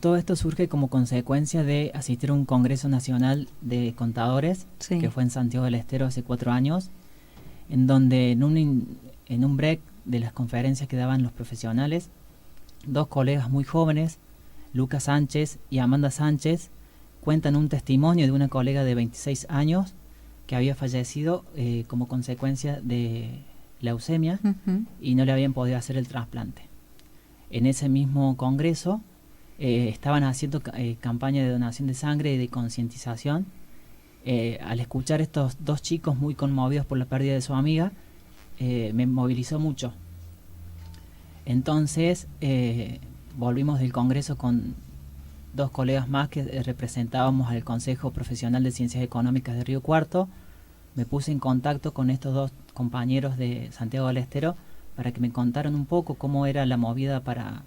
Todo esto surge como consecuencia de asistir a un Congreso Nacional de Contadores, Sí. que fue en Santiago del Estero hace 4 años, en donde en un break de las conferencias que daban los profesionales, 2 colegas muy jóvenes, Lucas Sánchez y Amanda Sánchez, cuentan un testimonio de una colega de 26 años que había fallecido como consecuencia de leucemia y no le habían podido hacer el trasplante. En ese mismo congreso estaban haciendo campaña de donación de sangre y de concientización. Al escuchar estos 2 chicos muy conmovidos por la pérdida de su amiga, me movilizó mucho. Entonces volvimos del congreso con 2 colegas más que representábamos al Consejo Profesional de Ciencias Económicas de Río Cuarto. Me puse en contacto con estos 2 compañeros de Santiago del Estero para que me contaran un poco cómo era la movida para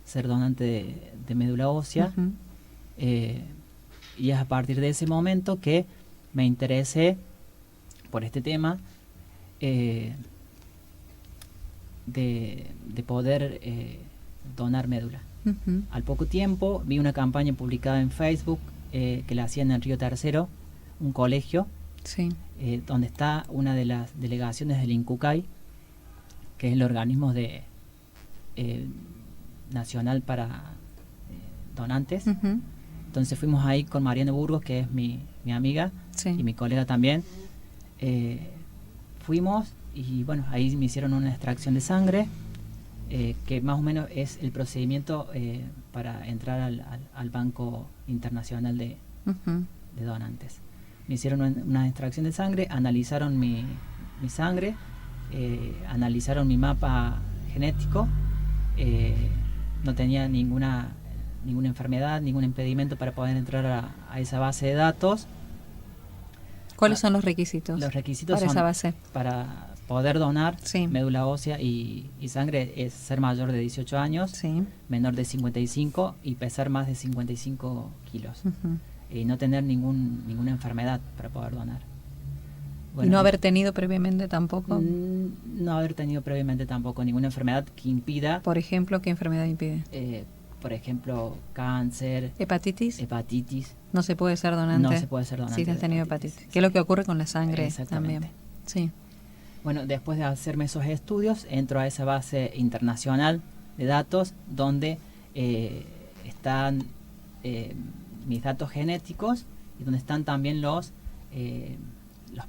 ser donante de médula ósea. Y es a partir de ese momento que me interesé por este tema de poder donar médula. Al poco tiempo vi una campaña publicada en Facebook que la hacían en Río Tercero, un colegio, Sí. donde está una de las delegaciones del INCUCAI, que es el organismo nacional para donantes. Entonces fuimos ahí con Mariana Burgos, que es mi amiga, Sí. y mi colega también. Fuimos y bueno, ahí me hicieron una extracción de sangre, que más o menos es el procedimiento para entrar al Banco Internacional de Donantes. Me hicieron una extracción de sangre, analizaron mi sangre, analizaron mi mapa genético, no tenía ninguna enfermedad, ningún impedimento para poder entrar a esa base de datos. ¿Cuáles son los requisitos? Los requisitos para son, esa base, para poder donar sí, médula ósea y sangre, es ser mayor de 18 años, sí, menor de 55 y pesar más de 55 kilos. Y no tener ninguna enfermedad para poder donar. Bueno, ¿y no haber tenido previamente tampoco? No haber tenido previamente tampoco ninguna enfermedad que impida. Por ejemplo, ¿qué enfermedad impide? Por ejemplo, cáncer, hepatitis. No se puede ser donante. No se puede ser donante. Si has tenido hepatitis. ¿Qué es lo que ocurre con la sangre también? Sí. Bueno, después de hacerme esos estudios, entro a esa base internacional de datos donde están mis datos genéticos y donde están también los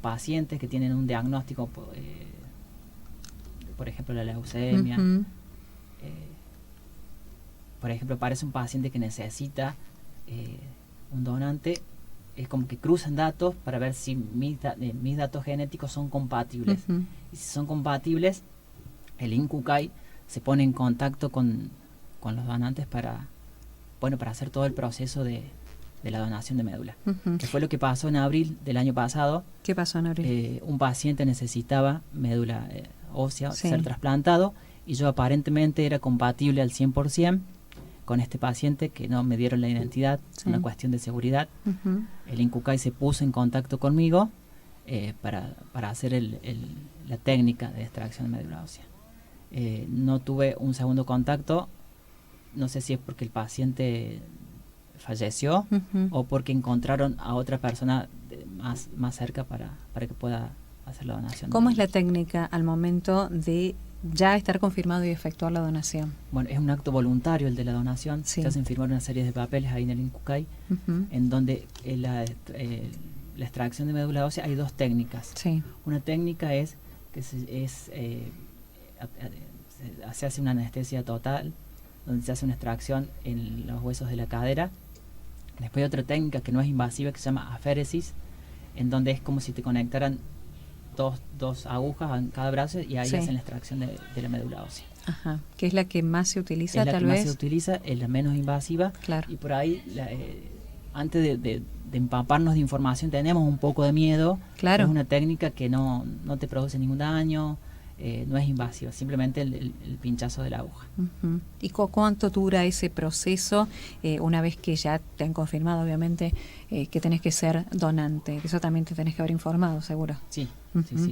pacientes que tienen un diagnóstico, por ejemplo, la leucemia. Por ejemplo, parece un paciente que necesita un donante, es como que cruzan datos para ver si mis datos genéticos son compatibles. Y si son compatibles, el INCUCAI se pone en contacto con los donantes para hacer todo el proceso de la donación de médula. Que fue lo que pasó en abril del año pasado. ¿Qué pasó en abril? Un paciente necesitaba médula ósea, ser trasplantado, y yo aparentemente era compatible al 100% con este paciente, que no me dieron la identidad, una cuestión de seguridad. El INCUCAI se puso en contacto conmigo para hacer la técnica de extracción de médula ósea. No tuve un segundo contacto, no sé si es porque el paciente falleció o porque encontraron a otra persona más cerca para que pueda hacer la donación. ¿Cómo es la técnica al momento de ya estar confirmado y efectuar la donación? Bueno, es un acto voluntario el de la donación. Se hacen firmar una serie de papeles ahí en el INCUCAI, en donde la extracción de médula ósea hay 2 técnicas. Una técnica es que se hace una anestesia total, donde se hace una extracción en los huesos de la cadera. Después hay otra técnica que no es invasiva, que se llama aféresis, en donde es como si te conectaran dos agujas en cada brazo y ahí hacen la extracción de la médula ósea. Ajá. ¿Qué es la que más se utiliza, es la tal que vez? Más se utiliza, es la menos invasiva. Claro. Y por ahí, antes de empaparnos de información, tenemos un poco de miedo. Claro. Es una técnica que no te produce ningún daño, no es invasiva, simplemente el pinchazo de la aguja. ¿Y cuánto dura ese proceso una vez que ya te han confirmado, obviamente, que tenés que ser donante? Eso también te tenés que haber informado, seguro. Sí.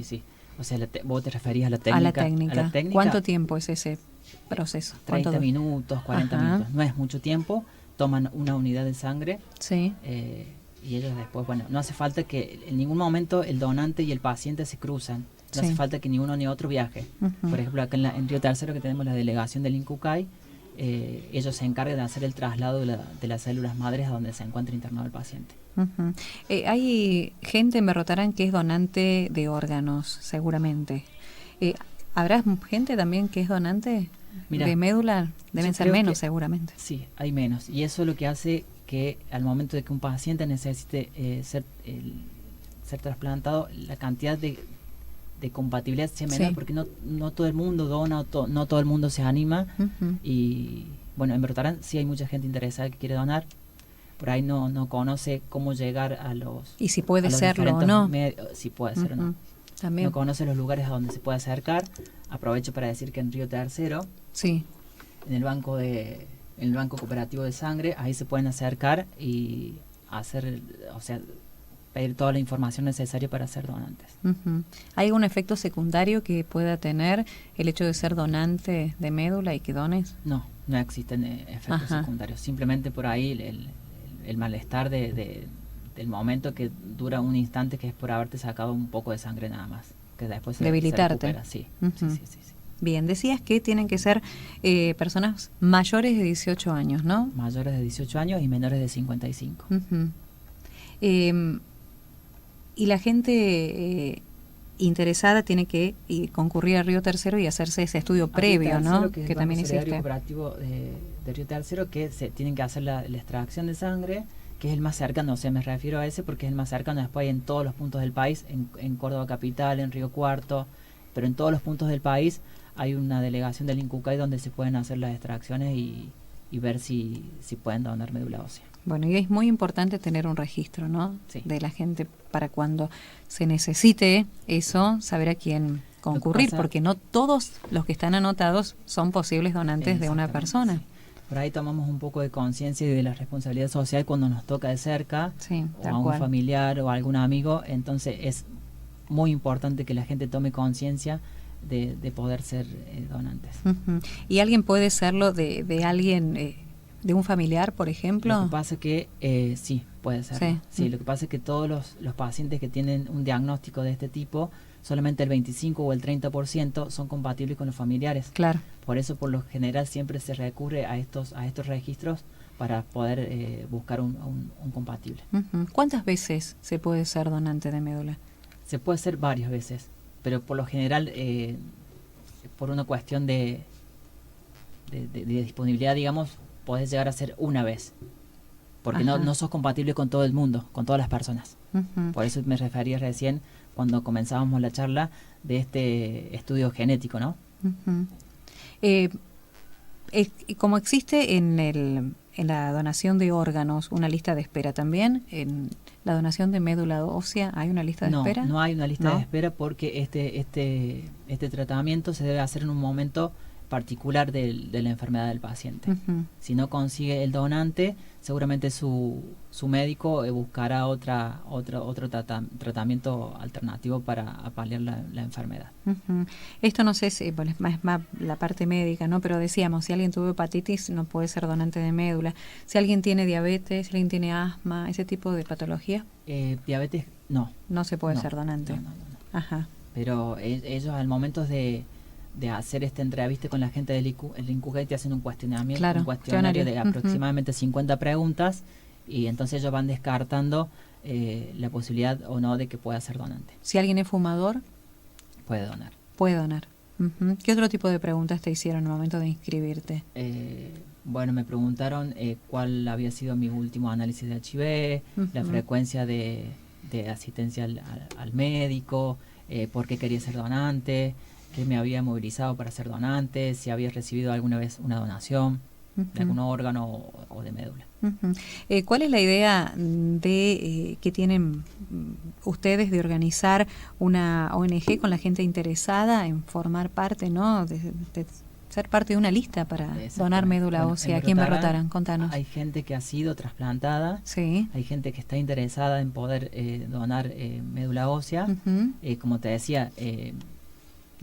Sí. O sea, vos te referís a la técnica. A la técnica. ¿Cuánto tiempo es ese proceso? 30 minutos, 40 Ajá. minutos, no es mucho tiempo, toman una unidad de sangre. Sí. Y ellos después, bueno, no hace falta que en ningún momento el donante y el paciente se cruzan, no hace falta que ni uno ni otro viaje. Por ejemplo, acá en Río Tercero, que tenemos la delegación del INCUCAI, ellos se encargan de hacer el traslado de las células madres a donde se encuentra internado el paciente. Hay gente en Berrotarán que es donante de órganos, seguramente. ¿Habrá gente también que es donante de médula? Deben ser menos, seguramente. Sí, hay menos. Y eso es lo que hace que al momento de que un paciente necesite ser trasplantado, la cantidad de compatibilidad sea menor, porque no todo el mundo dona, no todo el mundo se anima. Y bueno, en Berrotarán sí hay mucha gente interesada que quiere donar. Por ahí no conoce cómo llegar a los... Y si puede serlo o no. Si puede ser o no. También. No conoce los lugares a donde se puede acercar. Aprovecho para decir que en Río Tercero, sí, en el banco cooperativo de sangre, ahí se pueden acercar y hacer, o sea, pedir toda la información necesaria para ser donantes. ¿Hay algún efecto secundario que pueda tener el hecho de ser donante de médula y que dones? No existen efectos secundarios. Simplemente por ahí el malestar del momento, que dura un instante, que es por haberte sacado un poco de sangre nada más, que después debilitarte. Se recupera. Sí. Bien, decías que tienen que ser personas mayores de 18 años, ¿no? Mayores de 18 años y menores de 55. Y la gente interesada tiene que concurrir a Río Tercero y hacerse ese estudio previo, ¿no? Que también existe. El cooperativo de Río Tercero, que se tienen que hacer la extracción de sangre, que es el más cercano. O sea, me refiero a ese porque es el más cercano. Después hay en todos los puntos del país, en Córdoba Capital, en Río Cuarto, pero en todos los puntos del país hay una delegación del INCUCAI donde se pueden hacer las extracciones y ver si pueden donar médula ósea. Bueno, y es muy importante tener un registro, ¿no? Sí. De la gente para cuando se necesite eso, saber a quién concurrir, porque no todos los que están anotados son posibles donantes de una persona. Sí. Por ahí tomamos un poco de conciencia de la responsabilidad social cuando nos toca de cerca, o a un familiar o a algún amigo. Entonces es muy importante que la gente tome conciencia de poder ser donantes. ¿Y alguien puede serlo de alguien, de un familiar, por ejemplo? Lo que pasa es que sí, puede ser. Sí, lo que pasa es que todos los pacientes que tienen un diagnóstico de este tipo, solamente el 25 o el 30% son compatibles con los familiares. Claro. Por eso, por lo general, siempre se recurre a estos registros para poder buscar un compatible. ¿Cuántas veces se puede ser donante de médula? Se puede ser varias veces, pero por lo general, por una cuestión de disponibilidad, digamos, podés llegar a ser una vez, porque no sos compatible con todo el mundo, con todas las personas. Por eso me refería recién, cuando comenzábamos la charla, de este estudio genético, ¿no? Como existe en la donación de órganos una lista de espera, también en la donación de médula ósea hay una lista de espera. No hay una lista de espera, porque este tratamiento se debe hacer en un momento particular de la enfermedad del paciente. Si no consigue el donante, seguramente su médico buscará otro tratamiento alternativo para paliar la enfermedad. Esto no sé si es más la parte médica, ¿no? Pero decíamos, si alguien tuvo hepatitis no puede ser donante de médula. Si alguien tiene diabetes, si alguien tiene asma, ese tipo de patologías. Diabetes, no. No se puede ser donante. No. Ajá. Pero ellos al momento de hacer esta entrevista con la gente del INCUCAI te hacen un cuestionario de aproximadamente 50 preguntas, y entonces ellos van descartando la posibilidad o no de que pueda ser donante. Si alguien es fumador, puede donar. Puede donar. ¿Qué otro tipo de preguntas te hicieron en el momento de inscribirte? Bueno, me preguntaron cuál había sido mi último análisis de HIV, la frecuencia de asistencia al médico, por qué quería ser donante, qué me había movilizado para ser donante, si había recibido alguna vez una donación de algún órgano o de médula. ¿Cuál es la idea que tienen ustedes de organizar una ONG con la gente interesada en formar parte, ¿no? de ser parte de una lista para donar médula ósea aquí en Berrotarán? Contanos. Hay gente que ha sido trasplantada, hay gente que está interesada en poder donar médula ósea. Como te decía,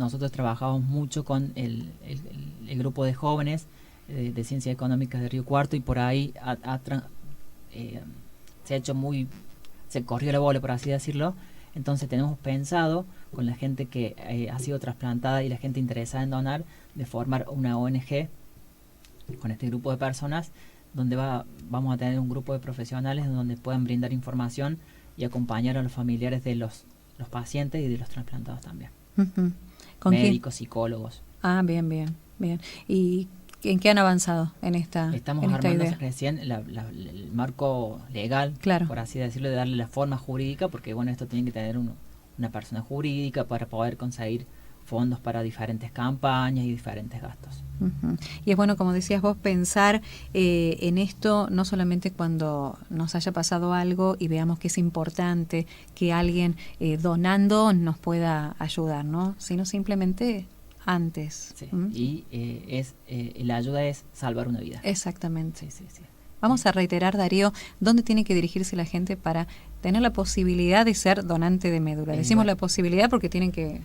nosotros trabajamos mucho con el grupo de jóvenes de Ciencias Económicas de Río Cuarto, y por ahí se corrió la bola, por así decirlo. Entonces tenemos pensado, con la gente que ha sido trasplantada y la gente interesada en donar, de formar una ONG con este grupo de personas, donde vamos a tener un grupo de profesionales donde puedan brindar información y acompañar a los familiares de los pacientes y de los trasplantados también. Uh-huh. Médicos, psicólogos. Ah, bien, bien, bien. ¿Y en qué han avanzado en esta Estamos en esta armando idea? recién el marco legal, claro, por así decirlo, de darle la forma jurídica, porque bueno, esto tiene que tener una persona jurídica para poder conseguir fondos para diferentes campañas y diferentes gastos. Uh-huh. Y es bueno, como decías vos, pensar en esto no solamente cuando nos haya pasado algo y veamos que es importante que alguien donando nos pueda ayudar, ¿no? Sino simplemente antes. Sí. Y la ayuda es salvar una vida. Exactamente. Sí. Vamos a reiterar, Darío, ¿dónde tiene que dirigirse la gente para tener la posibilidad de ser donante de médula? Decimos la posibilidad porque tienen que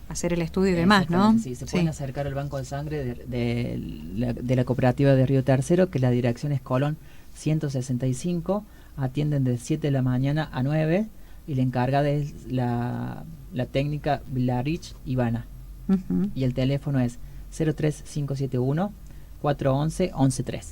hacer el estudio y demás, ¿no? Sí, se pueden acercar al banco de sangre de la cooperativa de Río Tercero, que la dirección es Colón 165, atienden de 7 de la mañana a 9, y la encargada es la técnica Vilarich Ivana. Uh-huh. Y el teléfono es 03571 411 113.